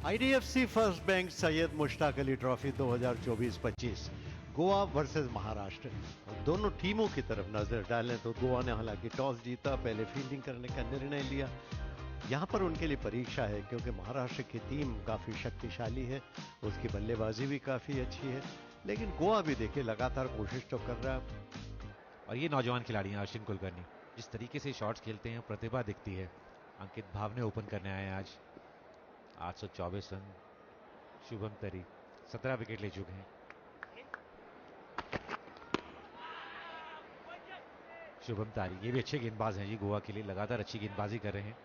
IDFC first bank Syed Mushtaq Ali trophy 2024-25 Goa versus Maharashtra. और दोनों टीमों की तरफ नजर डालें तो गोवा ने हालांकि टॉस जीता, पहले फील्डिंग करने का निर्णय लिया। यहां पर उनके लिए परीक्षा है क्योंकि महाराष्ट्र की टीम काफी शक्तिशाली है, उसकी बल्लेबाजी भी काफी अच्छी है, लेकिन गोवा भी देखिए लगातार कोशिश तो कर रहा है। और ये नौजवान खिलाड़ी हैं अश्विन कुलकर्णी, जिस तरीके से शॉट्स खेलते हैं प्रतिभा दिखती है। अंकित भावने ओपन करने आए आज, 824 रन। शुभम तरी 17 विकेट ले चुके हैं। शुभम तारी ये भी अच्छे गेंदबाज हैं जी, गोवा के लिए लगातार अच्छी गेंदबाजी कर रहे हैं।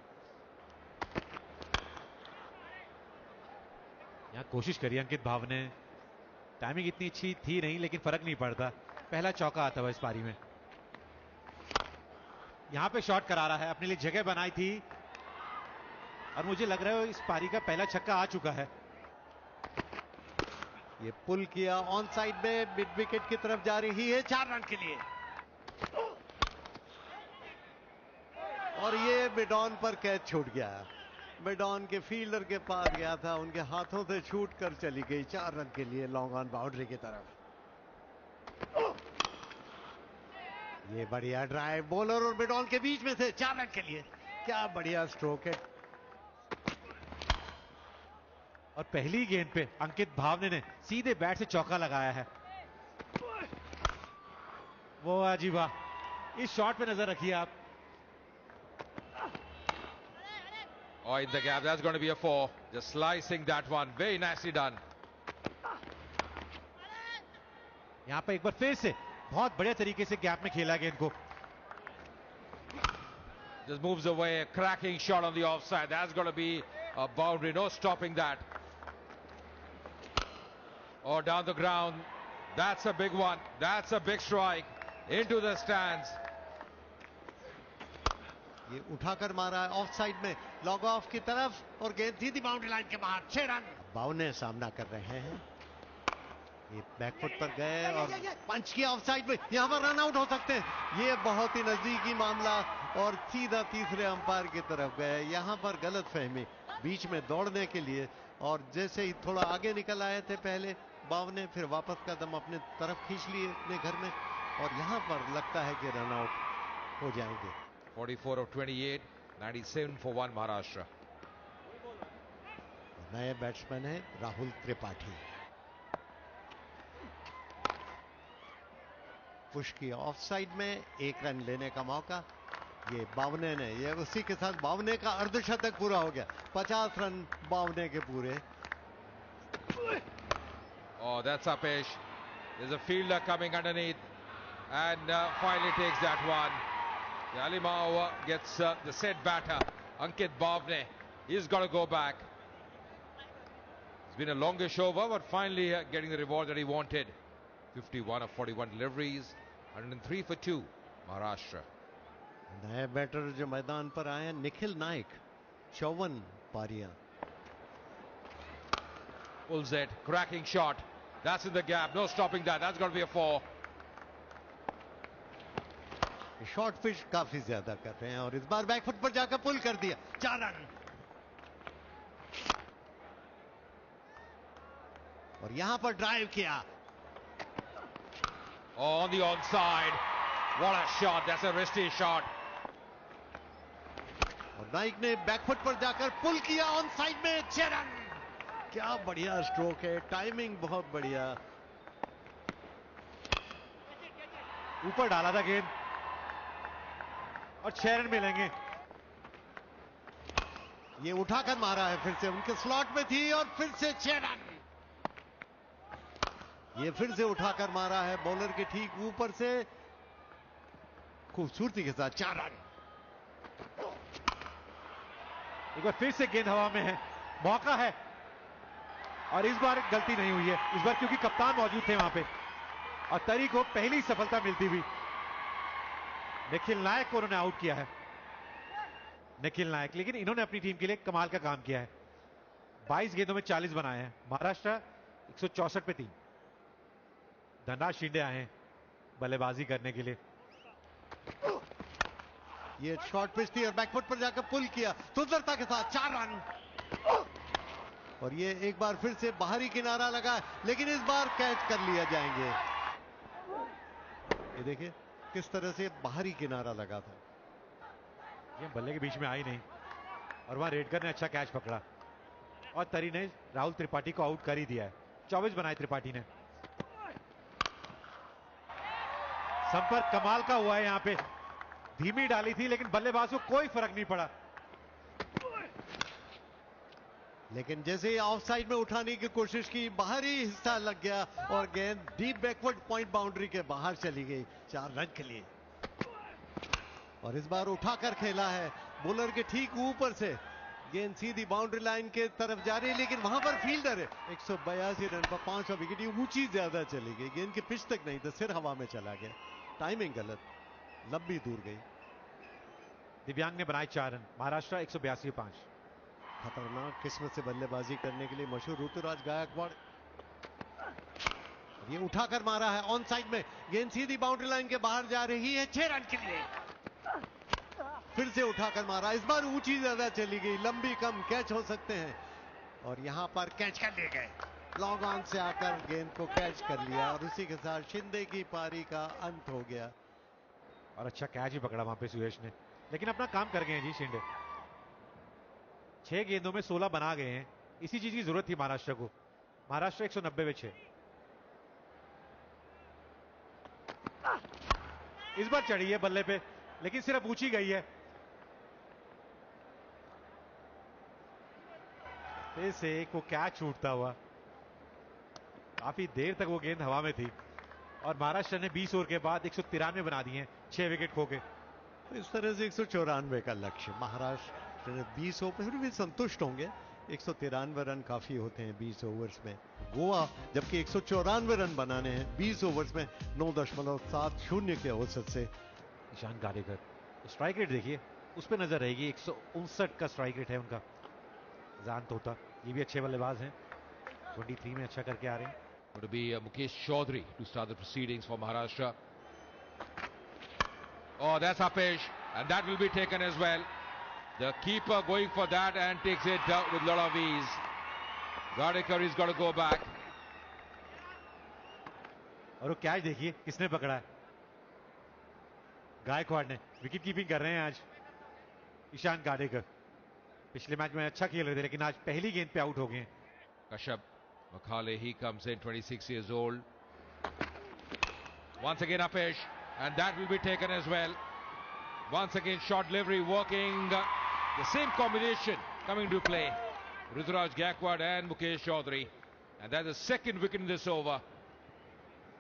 यहां कोशिश करी अंकित भावने, टाइमिंग इतनी अच्छी थी नहीं लेकिन फर्क नहीं पड़ता, पहला चौका आता हुआ इस पारी में। यहां पे शॉट करा रहा है, अपने लिए जगह बनाई थी और मुझे लग रहा है इस पारी का पहला छक्का आ चुका है। ये पुल किया ऑन साइड में, मिड विकेट की तरफ जा रही है 4 रन के लिए। और ये मिडॉन पर कैच छूट गया, मिडॉन के फील्डर के पास गया था, उनके हाथों से छूट कर चली गई 4 रन के लिए लॉन्ग ऑन बाउंड्री की तरफ। ये बढ़िया ड्राइव, बॉलर और मिडॉन के बीच में से 4 रन के लिए, क्या बढ़िया स्ट्रोक है। और पहली गेंद पे अंकित भावने ने सीधे बैट से चौका लगाया है। वो जी वाह, इस शॉट पे नजर रखिए आप। Oh, in the gap, that's going to be a 4. Just slicing that one, very nicely done. यहां पे एक बार फिर से बहुत बढ़िया तरीके से गैप में खेला गेंद को। Just moves away, a cracking shot on the offside. That's going to be a boundary, no stopping that. Or down the ground, that's a big one. That's a big strike into the stands. ये उठाकर मारा है of side में, log of की तरफ, और गेंद सीधी boundary line के बाहर, 6 रन। बावने सामना कर रहे हैं, ये बैकफुट पर गए और पंच किया ऑफ साइड में, यहां पर रन आउट हो सकते हैं। ये बहुत ही नजदीकी मामला और सीधा तीसरे अंपायर की तरफ गए। यहां पर गलत फहमी बीच में दौड़ने के लिए, और जैसे ही थोड़ा आगे निकल आए थे पहले बावने, फिर वापस कदम अपने तरफ खींच लिए अपने घर में, और यहां पर लगता है कि रन आउट हो जाएंगे। 44 of 28, 97 for 1 Maharashtra. नए बैट्समैन है राहुल त्रिपाठी। पुश किया ऑफ साइड में, 1 रन लेने का मौका। ये बावने ने, ये उसी के साथ बावने का अर्धशतक पूरा हो गया, 50 रन बावने के पूरे। Oh, that's Apesh. There's a fielder coming underneath and finally takes that one. Yalimau gets the set batter, Ankit Bhavne. He's got to go back. It's been a longish over, but finally getting the reward that he wanted. 51 of 41 deliveries, 103 for 2, Maharashtra. नए batter जो मैदान पर आए हैं, निखिल नायक, 54 पारियां। Pulls it, cracking shot. That's in the gap, no stopping that. That's got to be a 4. Short pitch काफी ज्यादा कर रहे हैं और इस बार बैकफुट पर जाकर पुल कर दिया, 4 रन। और यहां पर ड्राइव किया, On the onside. What a shot. That's a risky shot. और नाइक ने बैकफुट पर जाकर पुल किया ऑन साइड में, 6 रन। क्या बढ़िया स्ट्रोक है, टाइमिंग बहुत बढ़िया। ऊपर डाला था गेंद और 6 रन मिलेंगे। ये उठाकर मारा है, फिर से उनके स्लॉट में थी और फिर से 6 रन। ये फिर से उठाकर मारा है बॉलर के ठीक ऊपर से, खूबसूरती के साथ 4 रन। एक बार फिर से गेंद हवा में है, मौका है, और इस बार गलती नहीं हुई है, इस बार क्योंकि कप्तान मौजूद थे वहां पे और तरी को पहली सफलता मिलती हुई। निखिल नायक को उन्होंने आउट किया है, निखिल नायक, लेकिन इन्होंने अपनी टीम के लिए कमाल का काम किया है। 22 गेंदों में 40 बनाए हैं। महाराष्ट्र 164 पे 3। धनराज शिंदे आए हैं बल्लेबाजी करने के लिए। ये शॉर्ट पिच थी और बैकफुट पर जाकर पुल किया सुंदरता के साथ, 4 रन। और ये एक बार फिर से बाहरी किनारा लगा, लेकिन इस बार कैच कर लिया जाएंगे। ये देखिए किस तरह से बाहरी किनारा लगा था, ये बल्ले के बीच में आई नहीं और वहां रेडकर ने अच्छा कैच पकड़ा और तरी ने राहुल त्रिपाठी को आउट कर ही दिया है। 24 बनाए त्रिपाठी ने। संपर्क कमाल का हुआ है, यहां पे धीमी डाली थी लेकिन बल्लेबाज को कोई फर्क नहीं पड़ा। लेकिन जैसे ही ऑफ साइड में उठाने की कोशिश की, बाहरी हिस्सा लग गया और गेंद डीप बैकवर्ड पॉइंट बाउंड्री के बाहर चली गई 4 रन के लिए। और इस बार उठाकर खेला है बॉलर के ठीक ऊपर से, गेंद सीधी बाउंड्री लाइन के तरफ जा रही है, लेकिन वहां पर फील्डर है। 182 रन पर 5 विकेट, ये ऊंची ज्यादा चली गई, गेंद की पिच तक नहीं था, सिर हवा में चला गया, टाइमिंग गलत, लंबी दूर गई। दिव्यांग ने बनाए 4 रन, महाराष्ट्र 182 पर 5। खतरनाक किस्मत से बल्लेबाजी करने के लिए मशहूर ऋतुराज गायकवाड़, ये उठाकर मारा है ऑन साइड में, गेंद सीधी बाउंड्री लाइन के बाहर जा रही है 6 रन के लिए। फिर से उठाकर मारा, इस बार ऊंची ज्यादा चली गई, लंबी कम, कैच हो सकते हैं और यहां पर कैच कर लिए गए। लॉन्ग ऑन से आकर गेंद को कैच कर लिया और उसी के साथ शिंदे की पारी का अंत हो गया। और अच्छा कैच ही पकड़ा वहां पे सुयश ने, लेकिन अपना काम कर गए हैं जी शिंदे। 6 गेंदों में 16 बना गए हैं, इसी चीज की जरूरत थी महाराष्ट्र को। महाराष्ट्र 190 पे 6। इस बार चढ़ी है बल्ले पे, लेकिन सिर्फ ऊंची गई है। फिर से एक वो कैच छूटता हुआ, काफी देर तक वो गेंद हवा में थी और महाराष्ट्र ने 20 ओवर के बाद 193 बना दिए हैं, 6 विकेट खो के। इस तरह से 194 का लक्ष्य, महाराष्ट्र ने 20 ओवर फिर भी संतुष्ट होंगे। 193 रन काफी होते हैं 20 ओवर्स में। गोवा जबकि 194 रन बनाने हैं 20 ओवर्स में 9.70 के औसत से। ईशान गाडेकर स्ट्राइक रेट देखिए, उस पर नजर रहेगी, 159 का स्ट्राइक रेट है उनका। जान तोता ये भी अच्छे बल्लेबाज हैं, 23 में अच्छा करके आ रहे हैं। Would be Mukesh Chaudhary to start the proceedings for Maharashtra. Oh, that's Apesh, and that will be taken as well. The keeper going for that and takes it with a lot of ease. Gadekar is got to go back. और वो catch देखिए किसने पकड़ा है, गायकवाड़ ने। Wicket keeping कर रहे हैं आज ईशान गाडेकर। पिछले मैच में अच्छा खेल रहे थे लेकिन आज पहली गेंद पे आउट हो गए। Kashyap Makhale, he comes in, 26 years old. Once again Apesh, and that will be taken as well. Once again short delivery working, the same combination coming to play. Ruturaj Gaikwad and Mukesh Chaudhary, and that's the second wicket in this over.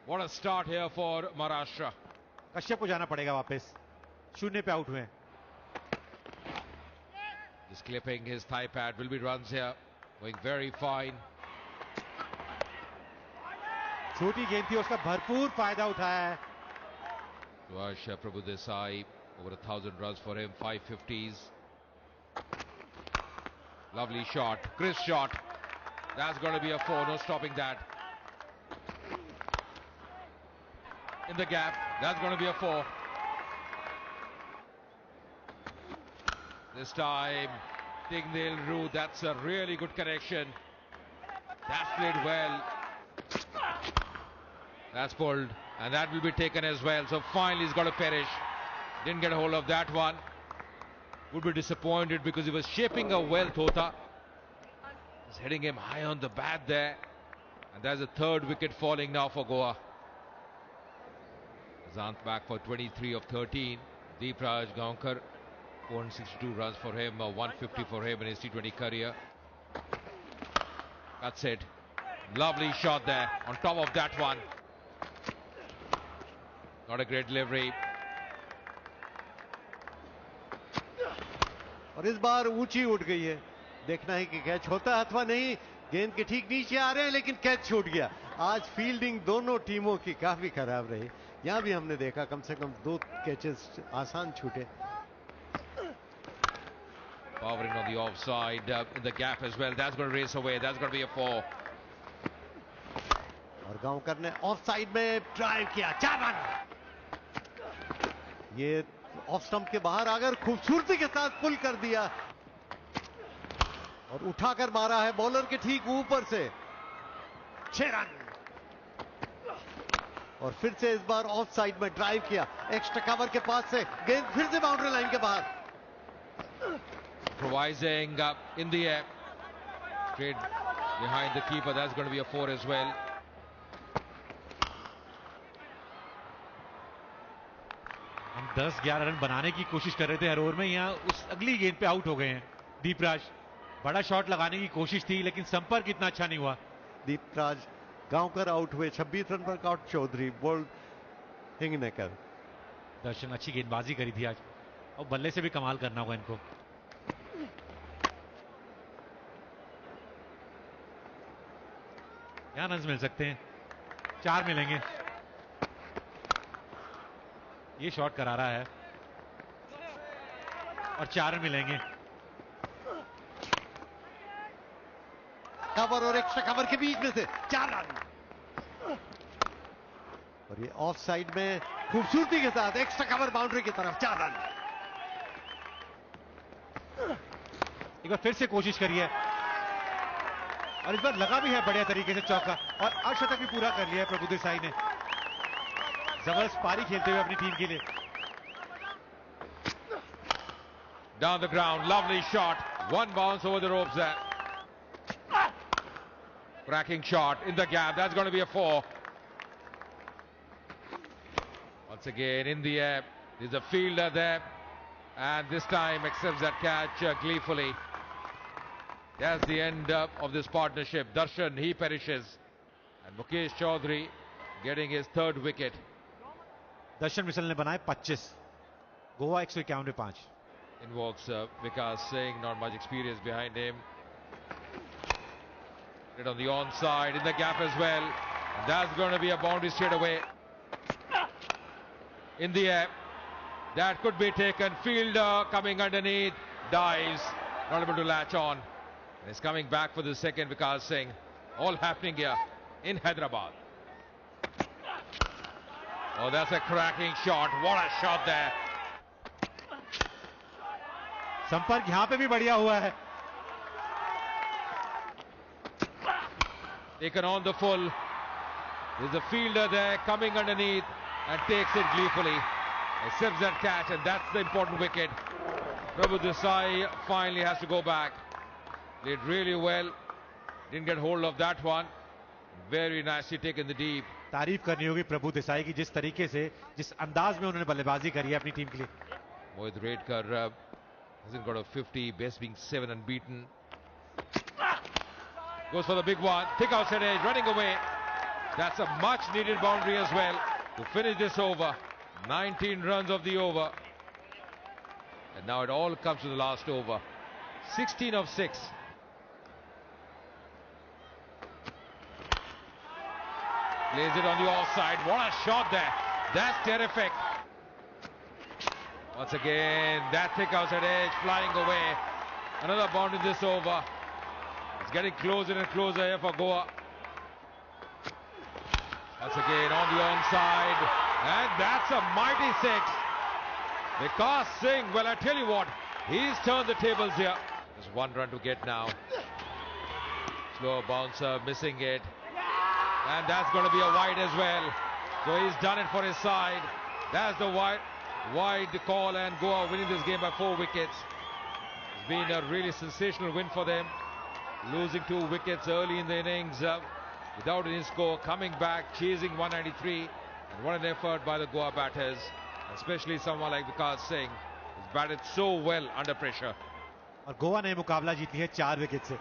What a start here for Maharashtra. Kashyap को जाना पड़ेगा वापस, 0 पे out हुए। Just clipping his thigh pad, will be runs here, going very fine. छोटी गेंद थी, उसका भरपूर फायदा उठाया है। Suhash Prabhudesai, over 1,000 runs for him, 550s. Lovely shot, crisp shot. That's going to be a 4, no stopping that. In the gap, that's going to be a 4. This time, Tignil Roo, that's a really good connection. That's played well. That's pulled, and that will be taken as well. So finally he's got to perish. Didn't get a hold of that one. Would be disappointed because he was shaping up well, Tota. He's hitting him high on the bat there. And there's a third wicket falling now for Goa. Zant back for 23 of 13. Deepraj Gaonkar, 462 runs for him, 150 for him in his T20 career. That's it. Lovely shot there on top of that one. Not a great delivery. और इस बार ऊंची उठ गई है, देखना है कि catch होता है अथवा नहीं। गेंद के ठीक नीचे आ रहे हैं लेकिन कैच छूट गया। आज फील्डिंग दोनों टीमों की काफी खराब रही। यहां भी हमने देखा कम से कम 2 कैचेस आसान छूटे। Powering on the offside, in the gap as well. That's going to race away. That's going to be a 4. और गांवकर ने ऑफ साइड में ड्राइव किया, 4 रन। ये ऑफ स्टंप के बाहर आकर खूबसूरती के साथ पुल कर दिया। और उठाकर मारा है बॉलर के ठीक ऊपर से। 6 रन। और फिर से इस बार ऑफ साइड में ड्राइव किया, एक्स्ट्रा कवर के पास से गेंद फिर से बाउंड्री लाइन के बाहर। Improvising in the air, straight behind the keeper. That's going to be a 4 as well. हम 10-11 रन बनाने की कोशिश कर रहे थे हर ओवर में, यहाँ उस अगली गेंद पे आउट हो गए हैं दीपराज। बड़ा शॉट लगाने की कोशिश थी लेकिन संपर्क इतना अच्छा नहीं हुआ। दीपराज गांवकर आउट हुए, 26 रन पर आउट चौधरी, बोल्ड हिंगनेकर। दर्शन अच्छी गेंदबाजी करी थी आज, और बल्ले से भी कमाल करना होगा इनको। क्या रन मिल सकते हैं? 4 मिलेंगे। ये शॉट करारा है और 4 रन मिलेंगे। कवर और एक्स्ट्रा कवर के बीच में से 4 रन। और ये ऑफ साइड में खूबसूरती के साथ एक्स्ट्रा कवर बाउंड्री की तरफ 4 रन। एक बार फिर से कोशिश करिए, और इस बार लगा भी है बढ़िया तरीके से चौका, और अर्धशतक भी पूरा कर लिया है प्रभु देसाई ने। जबरदस्त पारी खेलते हुए अपनी टीम के लिए। Down the ground, lovely shot. One bounce over the ropes there. Cracking shot in the gap. That's going to be a 4. Once again in the air. There's a fielder there, and this time accepts that catch gleefully. That's the end of this partnership. Darshan, he perishes, and Mukesh Chaudhary getting his 3rd wicket. दर्शन मिसल ने बनाए 25, गोवा 151 पे 5। Involves Vikas Singh, not much experience behind him. Hit on the onside, in the gap as well. And that's going to be a boundary straight away. In the air, that could be taken. Fielder coming underneath, dives, not able to latch on. And he's coming back for the second, Vikas Singh. All happening here in Hyderabad. Oh, that's a cracking shot. What a shot there. संपर्क यहां पे भी बढ़िया हुआ है। Taken on the full. There's a fielder there coming underneath and takes it gleefully. Accepts that catch, and that's the important wicket. Prabhu Desai finally has to go back. Played really well. Didn't get hold of that one. Very nicely taken the deep. तारीफ करनी होगी प्रभु देसाई की, जिस तरीके से, जिस अंदाज में उन्होंने बल्लेबाजी करी है अपनी टीम के लिए। Mohit Redkar hasn't got a 50, best being 7 unbeaten. Goes for the big one. Thick outside edge, running away. That's a much needed boundary as well to finish this over. 19 runs of the over. And now it all comes to the last over. 16 of 6. Plays it on the offside. What a shot there. That's terrific. Once again, that thick outside edge flying away. Another boundary this over. It's getting closer and closer here for Goa. Once again on the onside. And that's a mighty 6. Vikas Singh, well, I tell you what, he's turned the tables here. Just 1 run to get now. Slow bouncer, missing it. And that's going to be a wide as well. So he's done it for his side. That's the wide call, and Goa winning this game by 4 wickets. It's been a really sensational win for them. Losing 2 wickets early in the innings without any score. Coming back, chasing 193. And what an effort by the Goa batters. Especially someone like Vikas Singh. He's batted so well under pressure. और गोवा ने मुकाबला जीत लिया 4 wicket से।